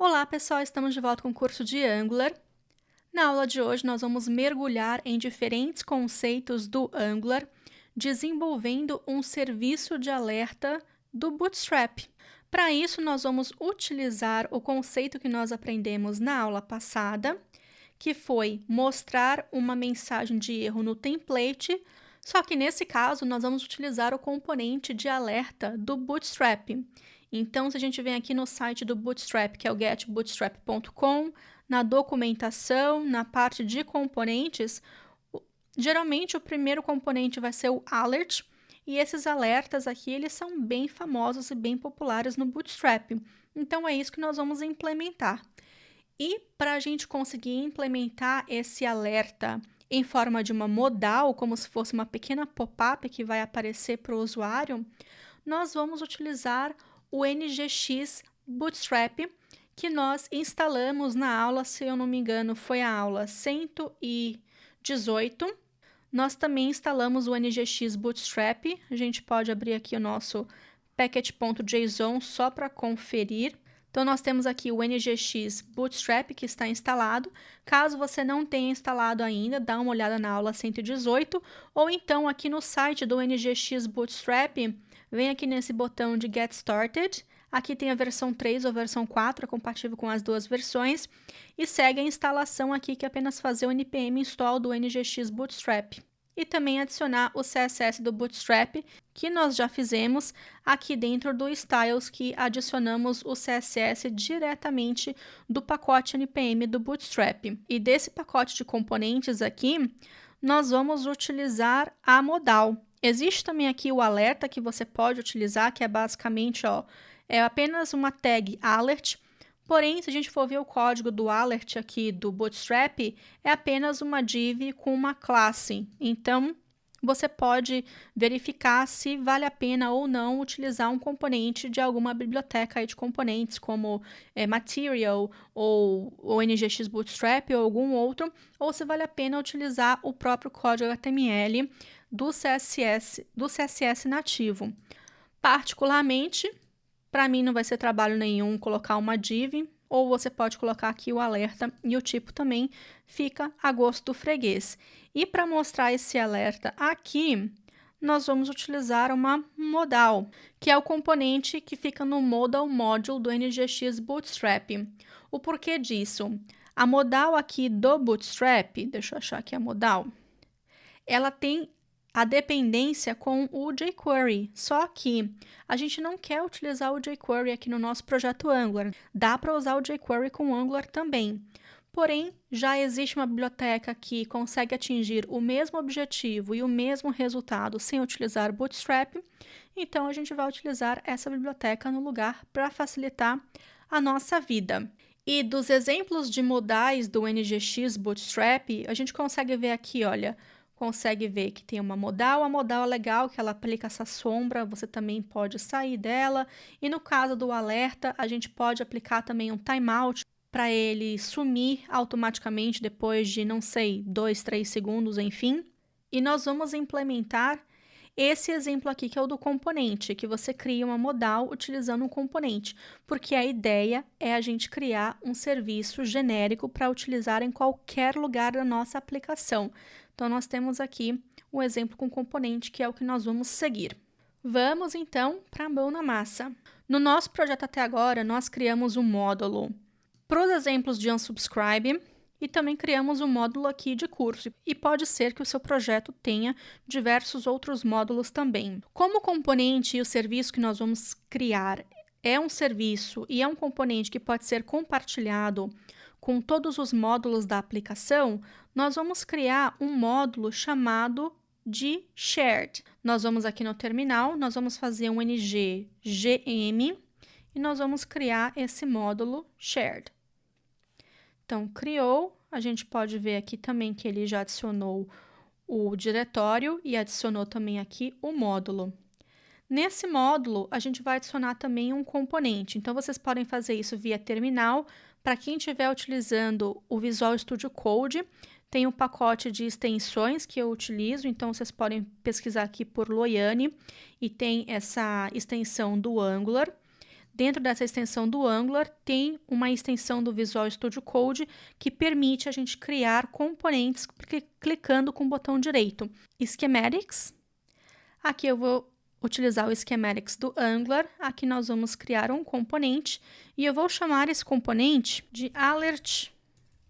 Olá, pessoal! Estamos de volta com o curso de Angular. Na aula de hoje, nós vamos mergulhar em diferentes conceitos do Angular, desenvolvendo um serviço de alerta do Bootstrap. Para isso, nós vamos utilizar o conceito que nós aprendemos na aula passada, que foi mostrar uma mensagem de erro no template, só que nesse caso, nós vamos utilizar o componente de alerta do Bootstrap. Então, se a gente vem aqui no site do Bootstrap, que é o getbootstrap.com, na documentação, na parte de componentes, geralmente o primeiro componente vai ser o alert, e esses alertas aqui, eles são bem famosos e bem populares no Bootstrap. Então, é isso que nós vamos implementar. E para a gente conseguir implementar esse alerta em forma de uma modal, como se fosse uma pequena pop-up que vai aparecer para o usuário, nós vamos utilizar o NGX Bootstrap, que nós instalamos na aula, se eu não me engano, foi a aula 118. Nós também instalamos o NGX Bootstrap. A gente pode abrir aqui o nosso package.json só para conferir. Então, nós temos aqui o NGX Bootstrap que está instalado. Caso você não tenha instalado ainda, dá uma olhada na aula 118, ou então aqui no site do NGX Bootstrap, vem aqui nesse botão de Get Started. Aqui tem a versão 3 ou versão 4, é compatível com as duas versões, e segue a instalação aqui, que é apenas fazer o npm install do NGX Bootstrap. E também adicionar o CSS do Bootstrap, que nós já fizemos aqui dentro do Styles, que adicionamos o CSS diretamente do pacote npm do Bootstrap. E desse pacote de componentes aqui, nós vamos utilizar a modal. Existe também aqui o alerta que você pode utilizar, que é basicamente, é apenas uma tag alert. Porém, se a gente for ver o código do alert aqui do Bootstrap, é apenas uma div com uma classe. Então, você pode verificar se vale a pena ou não utilizar um componente de alguma biblioteca aí de componentes, como Material ou o NGX Bootstrap ou algum outro, ou se vale a pena utilizar o próprio código HTML do CSS nativo. Particularmente, para mim não vai ser trabalho nenhum colocar uma div, ou você pode colocar aqui o alerta e o tipo também fica a gosto do freguês. E para mostrar esse alerta aqui, nós vamos utilizar uma modal, que é o componente que fica no modal module do NGX Bootstrap. O porquê disso? A modal aqui do Bootstrap, deixa eu achar aqui a modal, ela tem a dependência com o jQuery, só que a gente não quer utilizar o jQuery aqui no nosso projeto Angular. Dá para usar o jQuery com Angular também. Porém, já existe uma biblioteca que consegue atingir o mesmo objetivo e o mesmo resultado sem utilizar Bootstrap, então a gente vai utilizar essa biblioteca no lugar para facilitar a nossa vida. E dos exemplos de modais do NGX Bootstrap, a gente consegue ver aqui, olha, consegue ver que tem uma modal. A modal é legal, que ela aplica essa sombra, você também pode sair dela. E no caso do alerta, a gente pode aplicar também um timeout para ele sumir automaticamente depois de, não sei, 2, 3 segundos, enfim. E nós vamos implementar esse exemplo aqui, que é o do componente, que você cria uma modal utilizando um componente, porque a ideia é a gente criar um serviço genérico para utilizar em qualquer lugar da nossa aplicação. Então, nós temos aqui o exemplo com componente, que é o que nós vamos seguir. Vamos, então, para a mão na massa. No nosso projeto até agora, nós criamos um módulo para os exemplos de unsubscribe e também criamos um módulo aqui de curso. E pode ser que o seu projeto tenha diversos outros módulos também. Como o componente e o serviço que nós vamos criar é um serviço e é um componente que pode ser compartilhado com todos os módulos da aplicação, nós vamos criar um módulo chamado de shared. Nós vamos aqui no terminal, nós vamos fazer um ng gm e nós vamos criar esse módulo shared. Então, criou, a gente pode ver aqui também que ele já adicionou o diretório e adicionou também aqui o módulo. Nesse módulo, a gente vai adicionar também um componente. Então, vocês podem fazer isso via terminal. Para quem estiver utilizando o Visual Studio Code, tem um pacote de extensões que eu utilizo. Então, vocês podem pesquisar aqui por Loiane e tem essa extensão do Angular. dentro dessa extensão do Angular, tem uma extensão do Visual Studio Code que permite a gente criar componentes clicando com o botão direito. Schematics. Aqui eu vou utilizar o Schematics do Angular. Aqui nós vamos criar um componente e eu vou chamar esse componente de Alert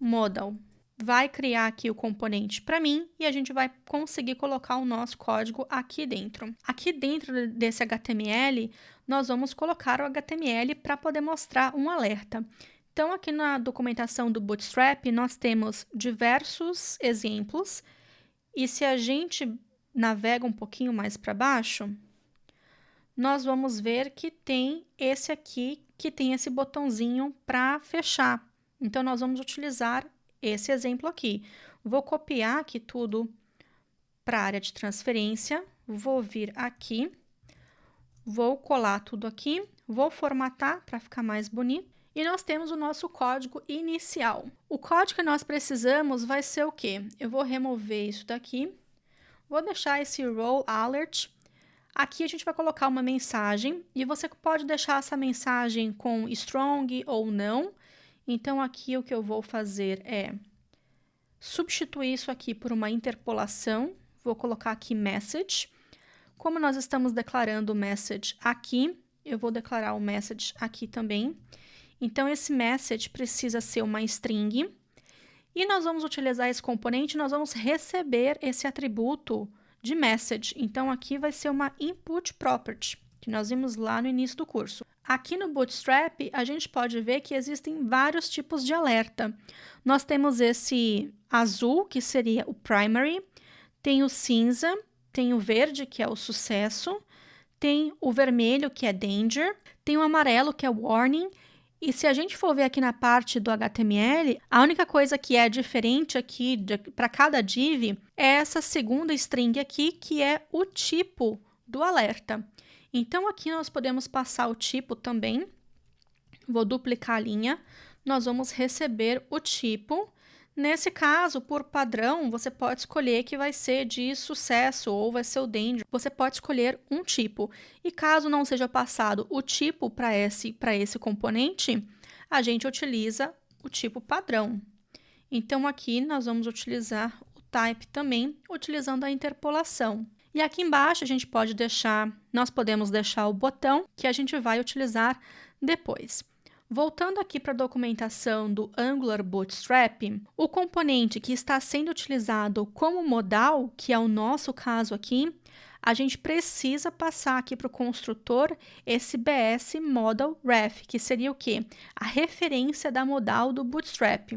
Modal. Vai criar aqui o componente para mim e a gente vai conseguir colocar o nosso código aqui dentro. Aqui dentro desse HTML, nós vamos colocar o HTML para poder mostrar um alerta. Então, aqui na documentação do Bootstrap, nós temos diversos exemplos e se a gente navega um pouquinho mais para baixo, nós vamos ver que tem esse aqui, que tem esse botãozinho para fechar. Então, nós vamos utilizar esse exemplo aqui. Vou copiar aqui tudo para a área de transferência, vou vir aqui, vou colar tudo aqui, vou formatar para ficar mais bonito. E nós temos o nosso código inicial. O código que nós precisamos vai ser o quê? Eu vou remover isso daqui, vou deixar esse row alert. Aqui a gente vai colocar uma mensagem e você pode deixar essa mensagem com strong ou não. Então, aqui o que eu vou fazer é substituir isso aqui por uma interpolação. Vou colocar aqui message. Como nós estamos declarando o message aqui, eu vou declarar o message aqui também. Então, esse message precisa ser uma string. E nós vamos utilizar esse componente, nós vamos receber esse atributo de message. Então, aqui vai ser uma input property, que nós vimos lá no início do curso. Aqui no Bootstrap, a gente pode ver que existem vários tipos de alerta. Nós temos esse azul, que seria o primary, tem o cinza, tem o verde, que é o sucesso, tem o vermelho, que é danger, tem o amarelo, que é warning. E se a gente for ver aqui na parte do HTML, a única coisa que é diferente aqui para cada div é essa segunda string aqui, que é o tipo do alerta. Então, aqui nós podemos passar o tipo também. Vou duplicar a linha. Nós vamos receber o tipo. Nesse caso, por padrão, você pode escolher que vai ser de sucesso ou vai ser o danger. Você pode escolher um tipo. E caso não seja passado o tipo para esse componente, a gente utiliza o tipo padrão. Então, aqui nós vamos utilizar o type também, utilizando a interpolação. E aqui embaixo nós podemos deixar o botão que a gente vai utilizar depois. Voltando aqui para a documentação do Angular Bootstrap, o componente que está sendo utilizado como modal, que é o nosso caso aqui, a gente precisa passar aqui para o construtor esse BS Modal Ref, que seria o quê? A referência da modal do Bootstrap.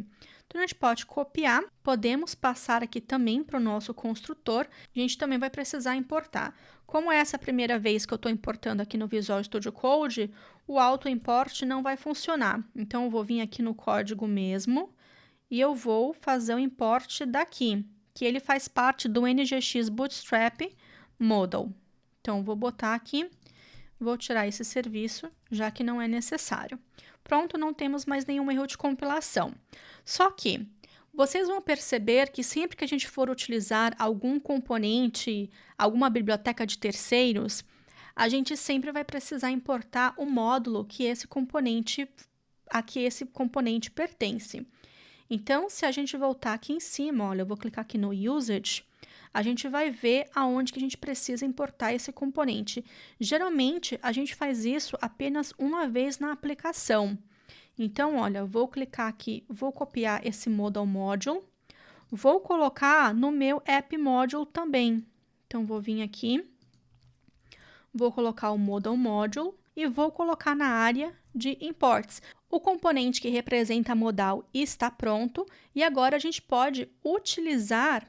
Então, a gente pode copiar, podemos passar aqui também para o nosso construtor, a gente também vai precisar importar. Como essa é a primeira vez que eu estou importando aqui no Visual Studio Code, o auto-import não vai funcionar. Então, eu vou vir aqui no código mesmo e eu vou fazer o import daqui, que ele faz parte do NGX Bootstrap Modal. Então, eu vou botar aqui, vou tirar esse serviço, já que não é necessário. Pronto, não temos mais nenhum erro de compilação. Só que vocês vão perceber que sempre que a gente for utilizar algum componente, alguma biblioteca de terceiros, a gente sempre vai precisar importar o módulo a que esse componente pertence. Então, se a gente voltar aqui em cima, olha, eu vou clicar aqui no Usage, a gente vai ver aonde que a gente precisa importar esse componente. Geralmente, a gente faz isso apenas uma vez na aplicação. Então, olha, vou clicar aqui, vou copiar esse modal module, vou colocar no meu app module também. Então, vou vir aqui, vou colocar o modal module e vou colocar na área de imports. O componente que representa a modal está pronto e agora a gente pode utilizar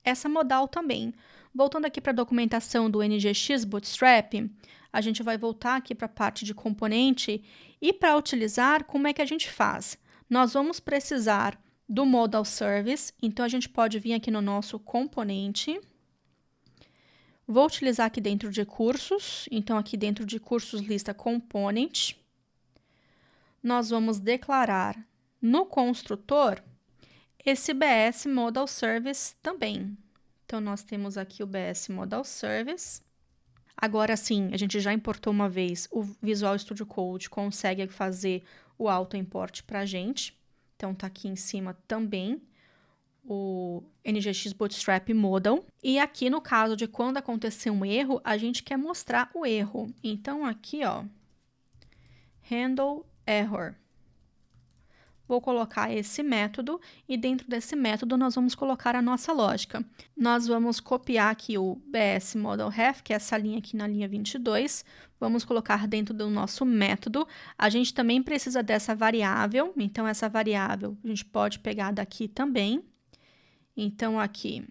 essa modal também. Voltando aqui para a documentação do NGX Bootstrap, a gente vai voltar aqui para a parte de componente e para utilizar, como é que a gente faz? Nós vamos precisar do Modal Service, então a gente pode vir aqui no nosso componente. Vou utilizar aqui dentro de cursos, então aqui dentro de cursos lista component. Nós vamos declarar no construtor esse BS Modal Service também. Então, nós temos aqui o BS Modal Service. Agora sim, a gente já importou uma vez, o Visual Studio Code consegue fazer o auto-import para a gente. Então, tá aqui em cima também o NGX Bootstrap Modal. E aqui no caso de quando acontecer um erro, a gente quer mostrar o erro. Então, aqui, ó, handle error. Vou colocar esse método e dentro desse método nós vamos colocar a nossa lógica. Nós vamos copiar aqui o BS Model Ref, que é essa linha aqui na linha 22. Vamos colocar dentro do nosso método. A gente também precisa dessa variável, então essa variável a gente pode pegar daqui também. Então aqui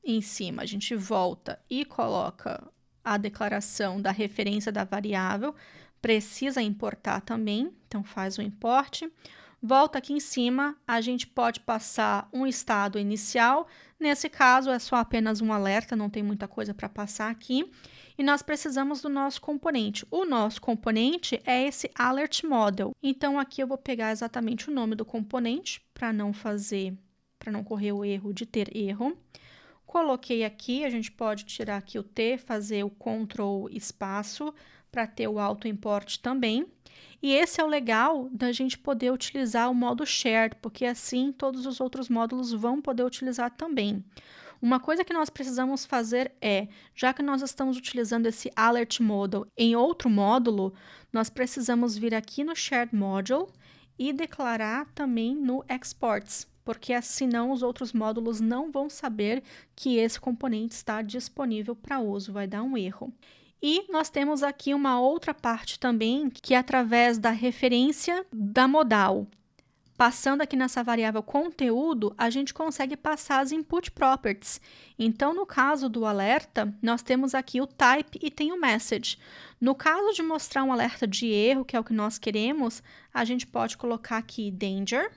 em cima a gente volta e coloca a declaração da referência da variável. Precisa importar também, então faz o import. Volta aqui em cima, a gente pode passar um estado inicial. Nesse caso, é só apenas um alerta, não tem muita coisa para passar aqui. E nós precisamos do nosso componente. O nosso componente é esse Alert Model. Então, aqui eu vou pegar exatamente o nome do componente, para não correr o erro de ter erro. Coloquei aqui, a gente pode tirar aqui o T, fazer o Ctrl espaço, para ter o auto-import também. E esse é o legal da gente poder utilizar o modo shared, porque assim todos os outros módulos vão poder utilizar também. Uma coisa que nós precisamos fazer é, já que nós estamos utilizando esse alert model em outro módulo, nós precisamos vir aqui no shared module e declarar também no exports, porque senão os outros módulos não vão saber que esse componente está disponível para uso, vai dar um erro. E nós temos aqui uma outra parte também, que é através da referência da modal. Passando aqui nessa variável conteúdo, a gente consegue passar as input properties. Então, no caso do alerta, nós temos aqui o type e tem o message. No caso de mostrar um alerta de erro, que é o que nós queremos, a gente pode colocar aqui danger.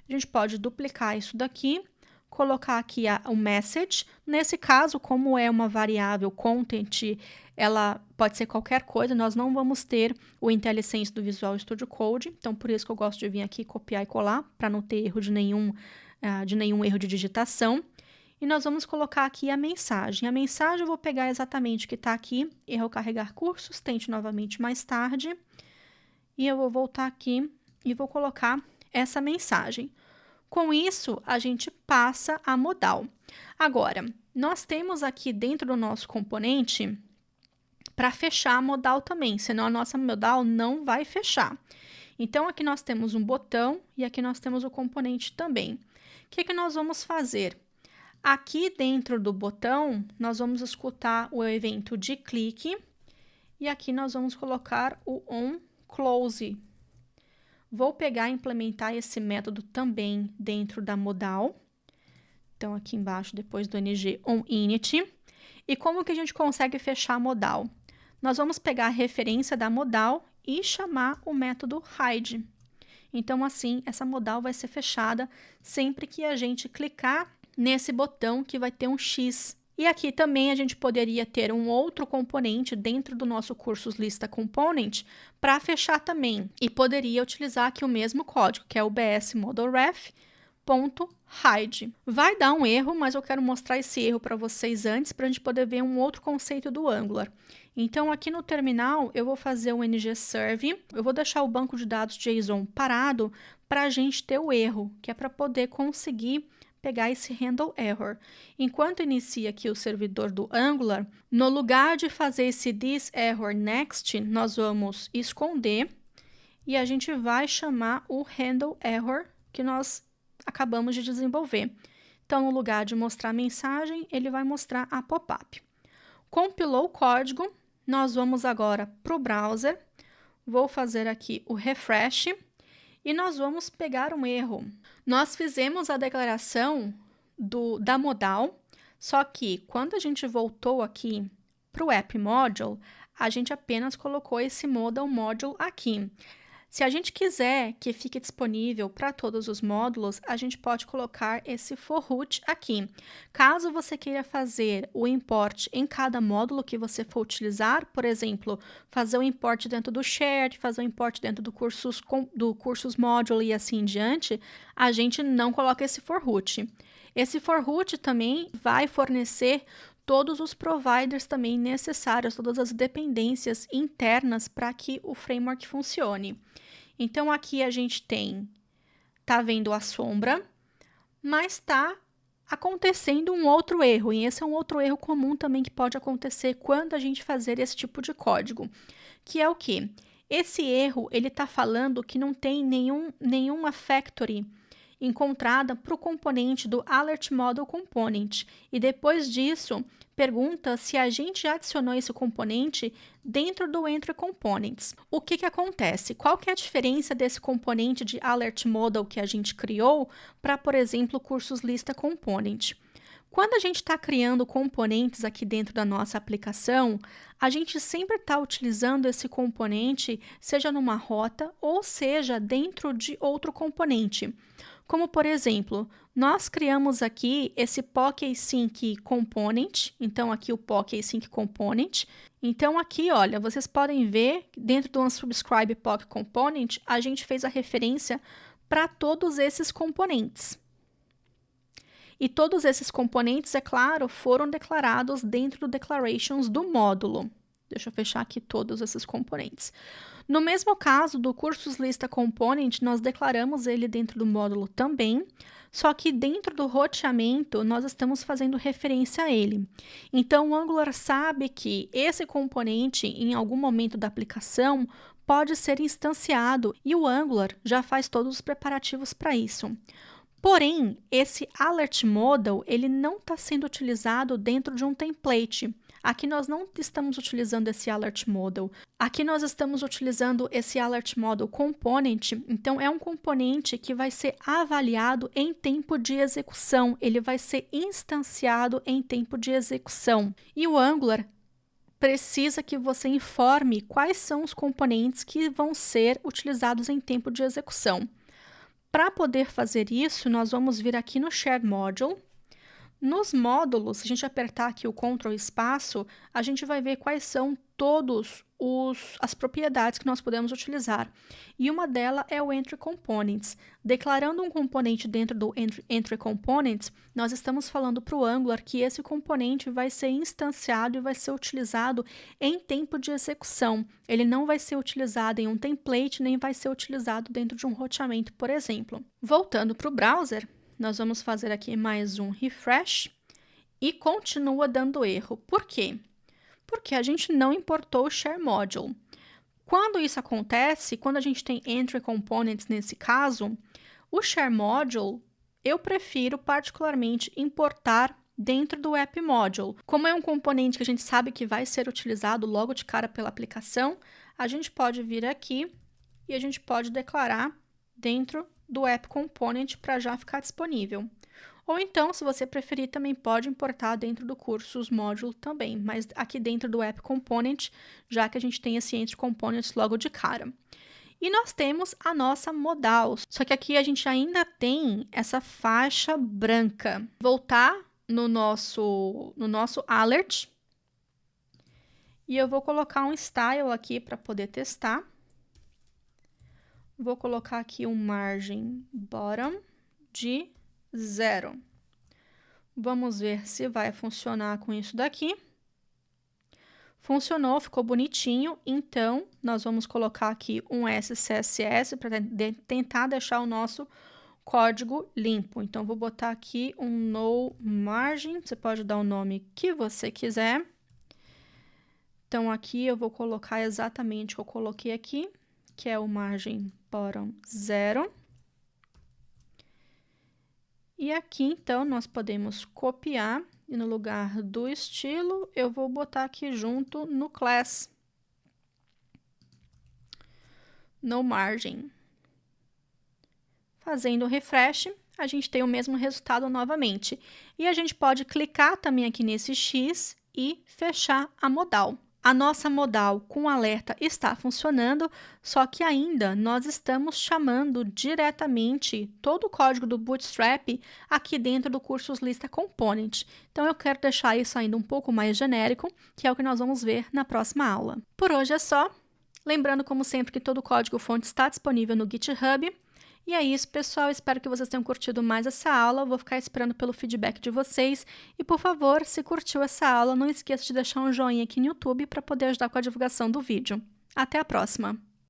A gente pode duplicar isso daqui, colocar aqui o message. Nesse caso, como é uma variável content, ela pode ser qualquer coisa, nós não vamos ter o IntelliSense do Visual Studio Code, então por isso que eu gosto de vir aqui copiar e colar, para não ter erro de nenhum erro de digitação. E nós vamos colocar aqui a mensagem. A mensagem eu vou pegar exatamente o que está aqui, erro carregar cursos, tente novamente mais tarde. E eu vou voltar aqui e vou colocar essa mensagem. Com isso, a gente passa a modal. Agora, nós temos aqui dentro do nosso componente para fechar a modal também, senão a nossa modal não vai fechar. Então, aqui nós temos um botão e aqui nós temos o componente também. O que nós vamos fazer? Aqui dentro do botão, nós vamos escutar o evento de clique e aqui nós vamos colocar o onClose. Vou pegar e implementar esse método também dentro da modal. Então, aqui embaixo, depois do ng onInit. E como que a gente consegue fechar a modal? Nós vamos pegar a referência da modal e chamar o método hide. Então, assim, essa modal vai ser fechada sempre que a gente clicar nesse botão que vai ter um X. E aqui também a gente poderia ter um outro componente dentro do nosso cursos lista component para fechar também. E poderia utilizar aqui o mesmo código, que é o bs model ref .hide. Vai dar um erro, mas eu quero mostrar esse erro para vocês antes, para a gente poder ver um outro conceito do Angular. Então, aqui no terminal, eu vou fazer um ngserve, eu vou deixar o banco de dados JSON parado para a gente ter o erro, que é para poder conseguir pegar esse handle error. Enquanto inicia aqui o servidor do Angular, no lugar de fazer esse this error next, nós vamos esconder e a gente vai chamar o handle error que nós acabamos de desenvolver. Então, no lugar de mostrar a mensagem, ele vai mostrar a pop-up. Compilou o código, nós vamos agora para o browser, vou fazer aqui o refresh e nós vamos pegar um erro. Nós fizemos a declaração da modal, só que quando a gente voltou aqui para o app module, a gente apenas colocou esse modal module aqui. Se a gente quiser que fique disponível para todos os módulos, a gente pode colocar esse for root aqui. Caso você queira fazer o import em cada módulo que você for utilizar, por exemplo, fazer o import dentro do shared, fazer o import dentro do cursos module e assim em diante, a gente não coloca esse for root. Esse for root também vai fornecer todos os providers também necessários, todas as dependências internas para que o framework funcione. Então, aqui a gente tá vendo a sombra, mas está acontecendo um outro erro, e esse é um outro erro comum também que pode acontecer quando a gente fazer esse tipo de código, que é o quê? Esse erro, ele está falando que não tem nenhuma factory encontrada para o componente do Alert Model Component, e depois disso, pergunta se a gente adicionou esse componente dentro do Entry Components. O que acontece? Qual que é a diferença desse componente de Alert Model que a gente criou para, por exemplo, cursos lista component? Quando a gente está criando componentes aqui dentro da nossa aplicação, a gente sempre está utilizando esse componente, seja numa rota ou seja dentro de outro componente. Como, por exemplo, nós criamos aqui esse POC Async Component, então aqui o POC Async Component. Então aqui, olha, vocês podem ver, dentro do Unsubscribe POC Component, a gente fez a referência para todos esses componentes. E todos esses componentes, é claro, foram declarados dentro do Declarations do módulo. Deixa eu fechar aqui todos esses componentes. No mesmo caso do Cursos Lista Component, nós declaramos ele dentro do módulo também, só que dentro do roteamento, nós estamos fazendo referência a ele. Então, o Angular sabe que esse componente, em algum momento da aplicação, pode ser instanciado, e o Angular já faz todos os preparativos para isso. Porém, esse Alert Model, ele não está sendo utilizado dentro de um template. Aqui nós não estamos utilizando esse Alert Model. Aqui nós estamos utilizando esse Alert Model Component. Então, é um componente que vai ser avaliado em tempo de execução. Ele vai ser instanciado em tempo de execução. E o Angular precisa que você informe quais são os componentes que vão ser utilizados em tempo de execução. Para poder fazer isso, nós vamos vir aqui no Share Module. Nos módulos, se a gente apertar aqui o Ctrl espaço, a gente vai ver quais são todas as propriedades que nós podemos utilizar. E uma delas é o Entry Components. Declarando um componente dentro do Entry Components, nós estamos falando para o Angular que esse componente vai ser instanciado e vai ser utilizado em tempo de execução. Ele não vai ser utilizado em um template, nem vai ser utilizado dentro de um roteamento, por exemplo. Voltando para o browser, nós vamos fazer aqui mais um refresh e continua dando erro. Por quê? Porque a gente não importou o Share Module. Quando isso acontece, quando a gente tem Entry Components nesse caso, o Share Module eu prefiro particularmente importar dentro do App Module. Como é um componente que a gente sabe que vai ser utilizado logo de cara pela aplicação, a gente pode vir aqui e a gente pode declarar dentro do App Component para já ficar disponível. Ou então, se você preferir, também pode importar dentro do Cursos Module também, mas aqui dentro do App Component, já que a gente tem esse Entry Components logo de cara. E nós temos a nossa modal, só que aqui a gente ainda tem essa faixa branca. Voltar no nosso alert, e eu vou colocar um style aqui para poder testar. Vou colocar aqui um margem bottom de 0. Vamos ver se vai funcionar com isso daqui. Funcionou, ficou bonitinho. Então, nós vamos colocar aqui um SCSS para tentar deixar o nosso código limpo. Então, vou botar aqui um no margin. Você pode dar o nome que você quiser. Então, aqui eu vou colocar exatamente o que eu coloquei aqui, que é o margin bottom 0. E aqui, então, nós podemos copiar e no lugar do estilo, eu vou botar aqui junto no class, no margin. Fazendo o refresh, a gente tem o mesmo resultado novamente. E a gente pode clicar também aqui nesse X e fechar a modal. A nossa modal com alerta está funcionando, só que ainda nós estamos chamando diretamente todo o código do Bootstrap aqui dentro do Cursos Lista Component. Então, eu quero deixar isso ainda um pouco mais genérico, que é o que nós vamos ver na próxima aula. Por hoje é só. Lembrando, como sempre, que todo o código-fonte está disponível no GitHub. E é isso, pessoal. Espero que vocês tenham curtido mais essa aula. Eu vou ficar esperando pelo feedback de vocês. E, por favor, se curtiu essa aula, não esqueça de deixar um joinha aqui no YouTube para poder ajudar com a divulgação do vídeo. Até a próxima!